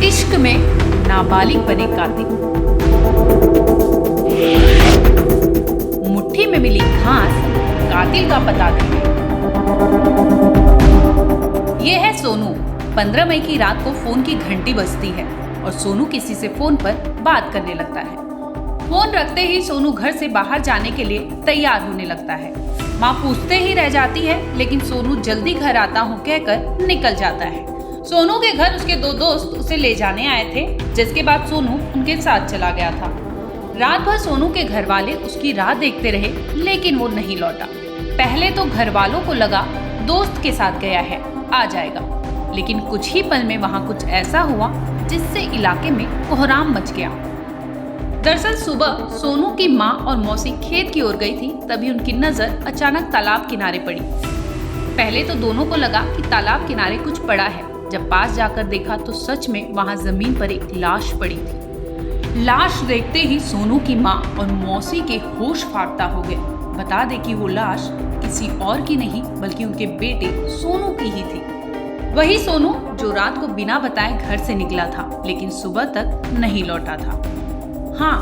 इश्क में नाबालिग बने कातिल। मुट्ठी में मिली घास कातिल का पता दे गई। ये है सोनू। 15 मई की रात को फोन की घंटी बजती है और सोनू किसी से फोन पर बात करने लगता है। फोन रखते ही सोनू घर से बाहर जाने के लिए तैयार होने लगता है। माँ पूछते ही रह जाती है, लेकिन सोनू जल्दी घर आता हूँ कहकर निकल जाता है। सोनू के घर उसके 2 दोस्त उसे ले जाने आए थे, जिसके बाद सोनू उनके साथ चला गया था। रात भर सोनू के घर वाले उसकी राह देखते रहे, लेकिन वो नहीं लौटा। पहले तो घर वालों को लगा दोस्त के साथ गया है, आ जाएगा, लेकिन कुछ ही पल में वहाँ कुछ ऐसा हुआ जिससे इलाके में कोहराम मच गया। दरअसल सुबह सोनू की माँ और मौसी खेत की ओर गई थी, तभी उनकी नजर अचानक तालाब किनारे पड़ी। पहले तो दोनों को लगा कि तालाब किनारे कुछ पड़ा है। जब पास जाकर देखा तो सच में वहां जमीन पर एक लाश पड़ी थी। लाश देखते ही सोनू की माँ और मौसी के होश फाड़ता हो गए। बता दे कि वो लाश किसी और की नहीं बल्कि उनके बेटे सोनू की ही थी। वही सोनू जो रात को बिना बताए घर से निकला था, लेकिन सुबह तक नहीं लौटा था। हाँ,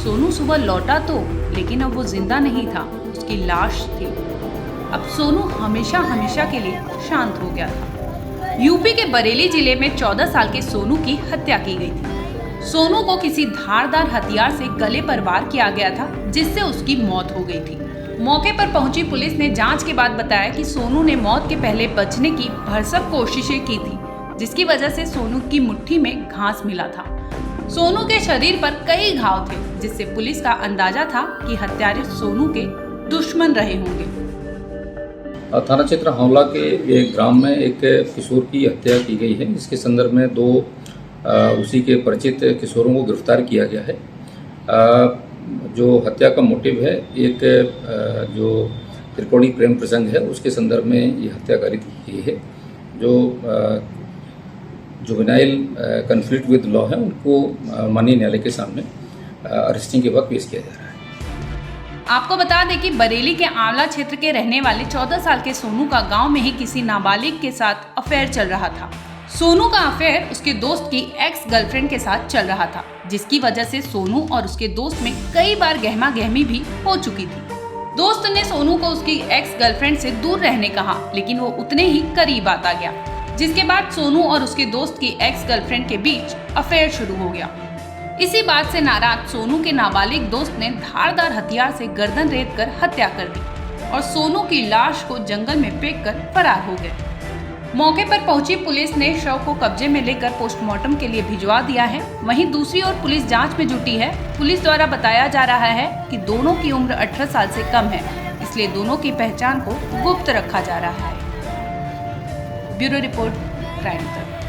सोनू सुबह लौटा तो, लेकिन अब वो जिंदा नहीं था, उसकी लाश थी। अब सोनू हमेशा हमेशा के लिए शांत हो गया था। यूपी के बरेली जिले में 14 साल के सोनू की हत्या की गई थी। सोनू को किसी धारदार हथियार से गले पर वार किया गया था, जिससे उसकी मौत हो गई थी। मौके पर पहुंची पुलिस ने जांच के बाद बताया कि सोनू ने मौत के पहले बचने की भरसक कोशिशें की थी, जिसकी वजह से सोनू की मुट्ठी में घास मिला था। सोनू के शरीर पर कई घाव थे, जिससे पुलिस का अंदाजा था कि हत्यारे सोनू के दुश्मन रहे होंगे। थाना क्षेत्र हौला के एक ग्राम में एक किशोर की हत्या की गई है। इसके संदर्भ में 2 उसी के परिचित किशोरों को गिरफ्तार किया गया है। जो हत्या का मोटिव है, एक जो त्रिकोणी प्रेम प्रसंग है, उसके संदर्भ में ये हत्या कारित की गई है। जो जुवेनाइल कन्फ्लिक्ट विद लॉ है, उनको माननीय न्यायालय के सामने अरेस्टिंग के बाद पेश किया जा रहा है। आपको बता दें कि बरेली के आंवला क्षेत्र के रहने वाले 14 साल के सोनू का गांव में ही किसी नाबालिग के साथ अफेयर चल रहा था। सोनू का अफेयर उसके दोस्त की एक्स गर्लफ्रेंड के साथ चल रहा था, जिसकी वजह से सोनू और उसके दोस्त में कई बार गहमा गहमी भी हो चुकी थी। दोस्त ने सोनू को उसकी एक्स गर्लफ्रेंड से दूर रहने कहा, लेकिन वो उतने ही करीब आता गया, जिसके बाद सोनू और उसके दोस्त की एक्स गर्लफ्रेंड के बीच अफेयर शुरू हो गया। इसी बात से नाराज सोनू के नाबालिग दोस्त ने धारदार हथियार से गर्दन रेत कर हत्या कर दी और सोनू की लाश को जंगल में फेंककर फरार हो गए। मौके पर पहुंची पुलिस ने शव को कब्जे में लेकर पोस्टमार्टम के लिए भिजवा दिया है। वहीं दूसरी ओर पुलिस जांच में जुटी है। पुलिस द्वारा बताया जा रहा है कि दोनों की उम्र 18 साल से कम है, इसलिए दोनों की पहचान को गुप्त रखा जा रहा है। ब्यूरो रिपोर्ट, क्राइम तक।